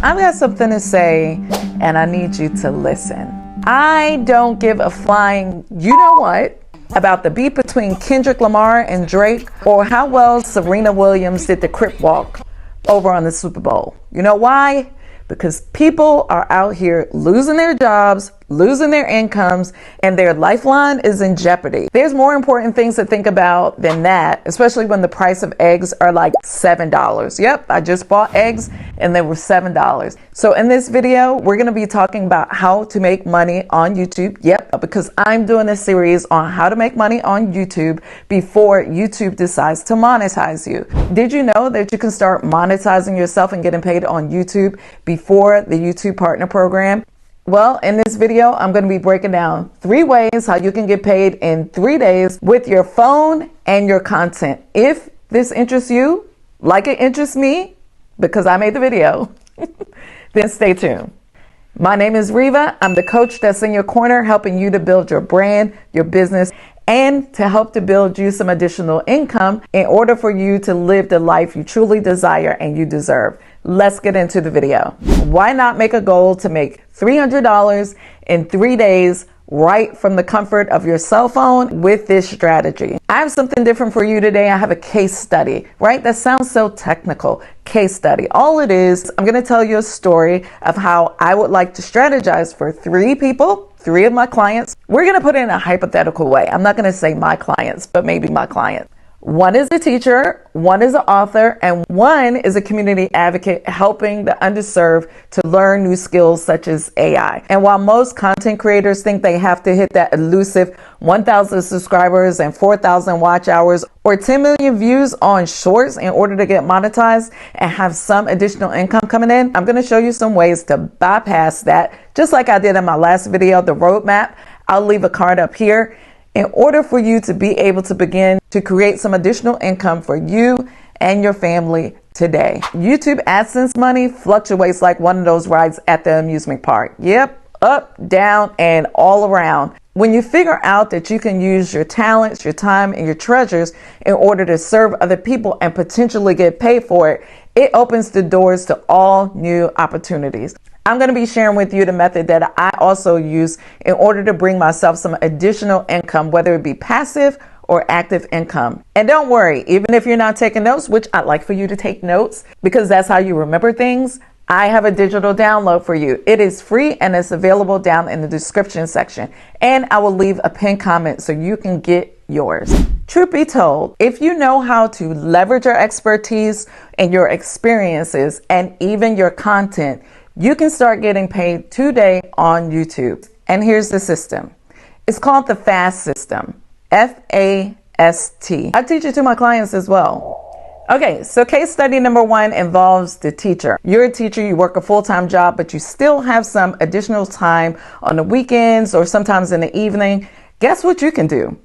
I've got something to say and I need you to listen. I don't give a flying you know what about the beef between Kendrick Lamar and Drake, or how well Serena Williams did the crip walk over on the Super Bowl. You know why? Because people are out here losing their jobs, losing their incomes, and their lifeline is in jeopardy. There's more important things to think about than that, especially when the price of eggs are like $7. Yep, I just bought eggs and they were $7. So in this video, we're gonna be talking about how to make money on YouTube. Yep, because I'm doing a series on how to make money on YouTube before YouTube decides to monetize you. Did you know that you can start monetizing yourself and getting paid on YouTube before the YouTube Partner Program? Well, in this video, I'm going to be breaking down 3 ways how you can get paid in 3 days with your phone and your content. If this interests you, like it interests me, because I made the video, then stay tuned. My name is Riva. I'm the coach that's in your corner, helping you to build your brand, your business, and to help to build you some additional income in order for you to live the life you truly desire and you deserve. Let's get into the video. Why not make a goal to make $300 in 3 days right from the comfort of your cell phone with this strategy? I have something different for you today. I have a case study, right? That sounds so technical. Case study. All it is, I'm going to tell you a story of how I would like to strategize for 3 people, 3 of my clients. We're going to put it in a hypothetical way. I'm not going to say my clients, but maybe my clients. 1 is a teacher, 1 is an author, and 1 is a community advocate helping the underserved to learn new skills such as AI. And while most content creators think they have to hit that elusive 1,000 subscribers and 4,000 watch hours or 10 million views on shorts in order to get monetized and have some additional income coming in, I'm going to show you some ways to bypass that, just like I did in my last video, the roadmap. I'll leave a card up here. In order for you to be able to begin to create some additional income for you and your family today. YouTube AdSense money fluctuates like one of those rides at the amusement park. Yep, up, down, and all around. When you figure out that you can use your talents, your time, and your treasures in order to serve other people and potentially get paid for it, it opens the doors to all new opportunities. I'm going to be sharing with you the method that I also use in order to bring myself some additional income, whether it be passive or active income. And don't worry, even if you're not taking notes, which I'd like for you to take notes because that's how you remember things, I have a digital download for you. It is free and it's available down in the description section. And I will leave a pinned comment so you can get yours. Truth be told, if you know how to leverage your expertise and your experiences and even your content, you can start getting paid today on YouTube. And here's the system. It's called the FAST system. F-A-S-T. I teach it to my clients as well. Okay, so case study number 1 involves the teacher. You're a teacher, you work a full-time job, but you still have some additional time on the weekends or sometimes in the evening. Guess what you can do?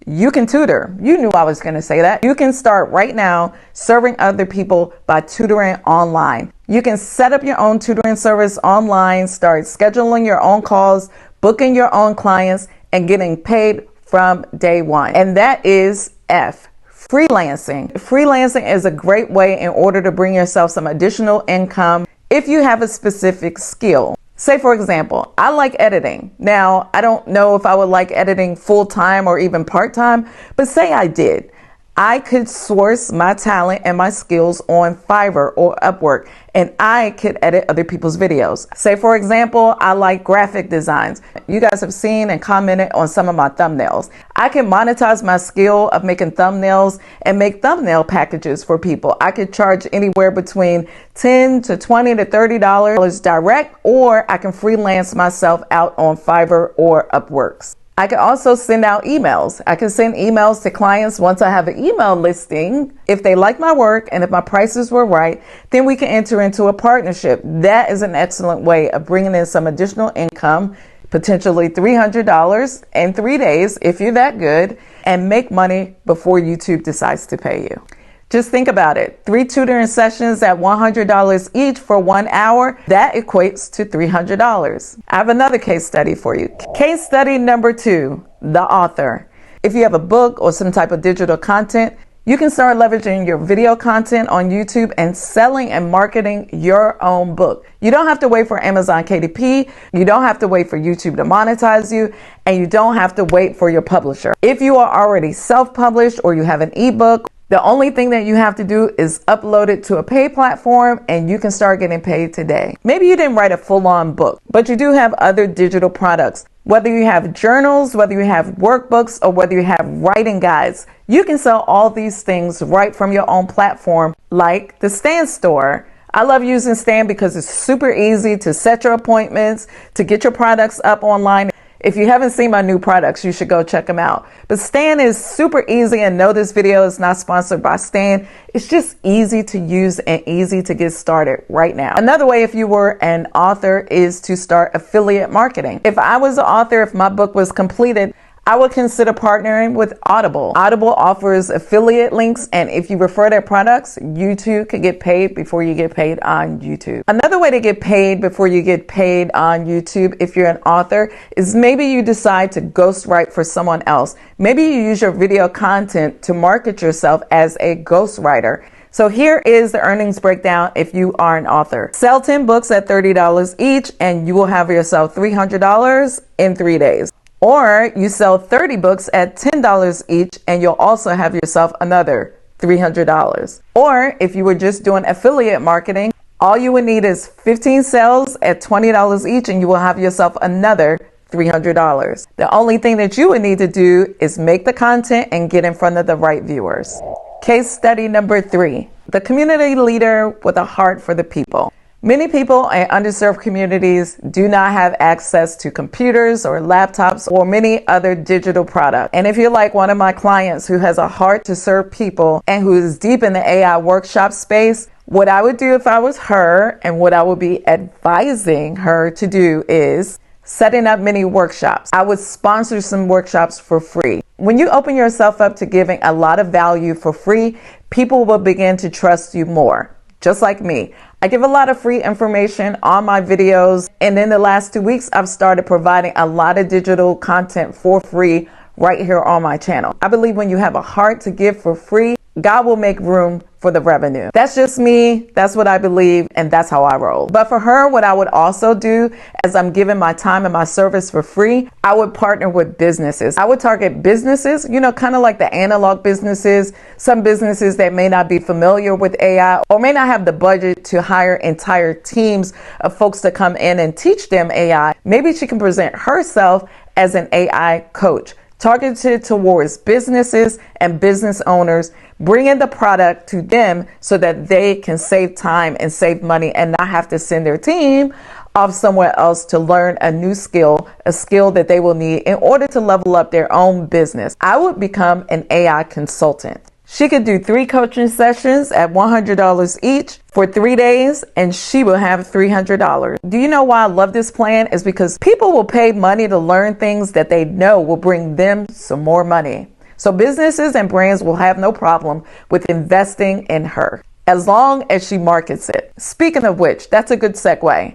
You can tutor. You knew I was going to say that. You can start right now serving other people by tutoring online. You can set up your own tutoring service online, start scheduling your own calls, booking your own clients, and getting paid from day 1. And that is F, freelancing. Freelancing is a great way in order to bring yourself some additional income if you have a specific skill. Say, for example, I like editing. Now, I don't know if I would like editing full-time or even part-time, but say I did. I could source my talent and my skills on Fiverr or Upwork, and I could edit other people's videos. Say, for example, I like graphic designs. You guys have seen and commented on some of my thumbnails. I can monetize my skill of making thumbnails and make thumbnail packages for people. I could charge anywhere between $10 to $20 to $30 direct, or I can freelance myself out on Fiverr or Upworks. I can also send out emails. I can send emails to clients once I have an email listing. If they like my work and if my prices were right, then we can enter into a partnership. That is an excellent way of bringing in some additional income, potentially $300 in 3 days if you're that good, and make money before YouTube decides to pay you. Just think about it. 3 tutoring sessions at $100 each for 1 hour, that equates to $300. I have another case study for you. Case study number 2, the author. If you have a book or some type of digital content, You can start leveraging your video content on YouTube and selling and marketing your own book. You don't have to wait for Amazon KDP. You don't have to wait for YouTube to monetize you, and you don't have to wait for your publisher. If you are already self-published or you have an ebook, the only thing that you have to do is upload it to a paid platform and you can start getting paid today. Maybe you didn't write a full-on book, but you do have other digital products. Whether you have journals, whether you have workbooks, or whether you have writing guides, you can sell all these things right from your own platform, like the Stan Store. I love using Stan because it's super easy to set your appointments, to get your products up online. If you haven't seen my new products, you should go check them out. But Stan is super easy, and no, this video is not sponsored by Stan. It's just easy to use and easy to get started right now. Another way, if you were an author, is to start affiliate marketing. If I was an author, if my book was completed, I would consider partnering with Audible. Audible offers affiliate links, and if you refer their products, you too could get paid before you get paid on YouTube. Another way to get paid before you get paid on YouTube, if you're an author, is maybe you decide to ghostwrite for someone else. Maybe you use your video content to market yourself as a ghostwriter. So here is the earnings breakdown if you are an author. Sell 10 books at $30 each, and you will have yourself $300 in 3 days. Or you sell 30 books at $10 each, and you'll also have yourself another $300. Or if you were just doing affiliate marketing, all you would need is 15 sales at $20 each, and you will have yourself another $300. The only thing that you would need to do is make the content and get in front of the right viewers. Case study number 3, the community leader with a heart for the people. Many people in underserved communities do not have access to computers or laptops or many other digital products. And if you're like one of my clients who has a heart to serve people and who is deep in the AI workshop space, what I would do if I was her, and what I would be advising her to do, is setting up many workshops. I would sponsor some workshops for free. When you open yourself up to giving a lot of value for free, people will begin to trust you more. Just like me. I give a lot of free information on my videos, and in the last 2 weeks, I've started providing a lot of digital content for free right here on my channel. I believe when you have a heart to give for free, God will make room for the revenue. That's just me. That's what I believe, and that's how I roll. But for her, what I would also do, as I'm giving my time and my service for free, I would partner with businesses. I would target businesses, kind of like the analog businesses, some businesses that may not be familiar with AI or may not have the budget to hire entire teams of folks to come in and teach them AI. Maybe she can present herself as an AI coach, targeted towards businesses and business owners, bringing the product to them so that they can save time and save money and not have to send their team off somewhere else to learn a new skill, a skill that they will need in order to level up their own business. I would become an AI consultant. She could do 3 coaching sessions at $100 each for 3 days, and she will have $300. Do you know why I love this plan? Is because people will pay money to learn things that they know will bring them some more money. So businesses and brands will have no problem with investing in her as long as she markets it. Speaking of which, that's a good segue.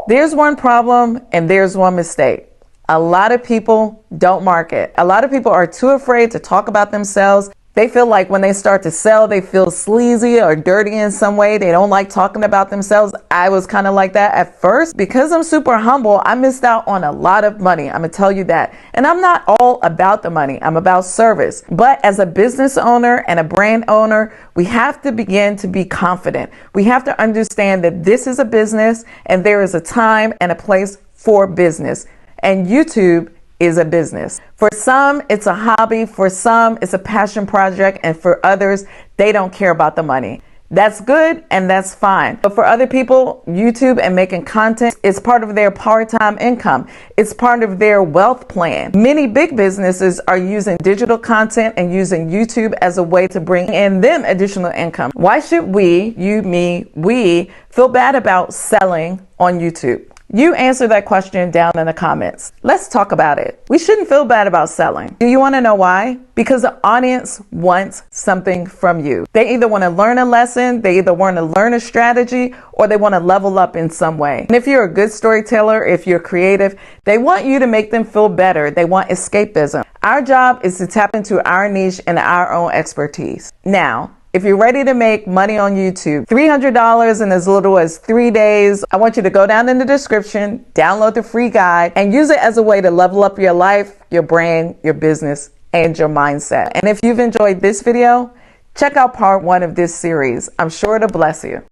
There's one problem and there's one mistake. A lot of people don't market. A lot of people are too afraid to talk about themselves. They feel like when they start to sell, they feel sleazy or dirty in some way. They don't like talking about themselves. I was kind of like that at first. Because I'm super humble, I missed out on a lot of money. I'm going to tell you that. And I'm not all about the money. I'm about service. But as a business owner and a brand owner, we have to begin to be confident. We have to understand that this is a business and there is a time and a place for business. And YouTube is a business. For some, it's a hobby. For some, it's a passion project. And for others, they don't care about the money. That's good and that's fine. But for other people, YouTube and making content is part of their part-time income. It's part of their wealth plan. Many big businesses are using digital content and using YouTube as a way to bring in them additional income. Why should we feel bad about selling on YouTube? You answer that question down in the comments. Let's talk about it. We shouldn't feel bad about selling. Do you want to know why? Because the audience wants something from you. They either want to learn a lesson, they either want to learn a strategy, or they want to level up in some way. And if you're a good storyteller, if you're creative, they want you to make them feel better. They want escapism. Our job is to tap into our niche and our own expertise. Now, if you're ready to make money on YouTube, $300 in as little as 3 days, I want you to go down in the description, download the free guide, and use it as a way to level up your life, your brand, your business, and your mindset. And if you've enjoyed this video, check out part 1 of this series. I'm sure it'll bless you.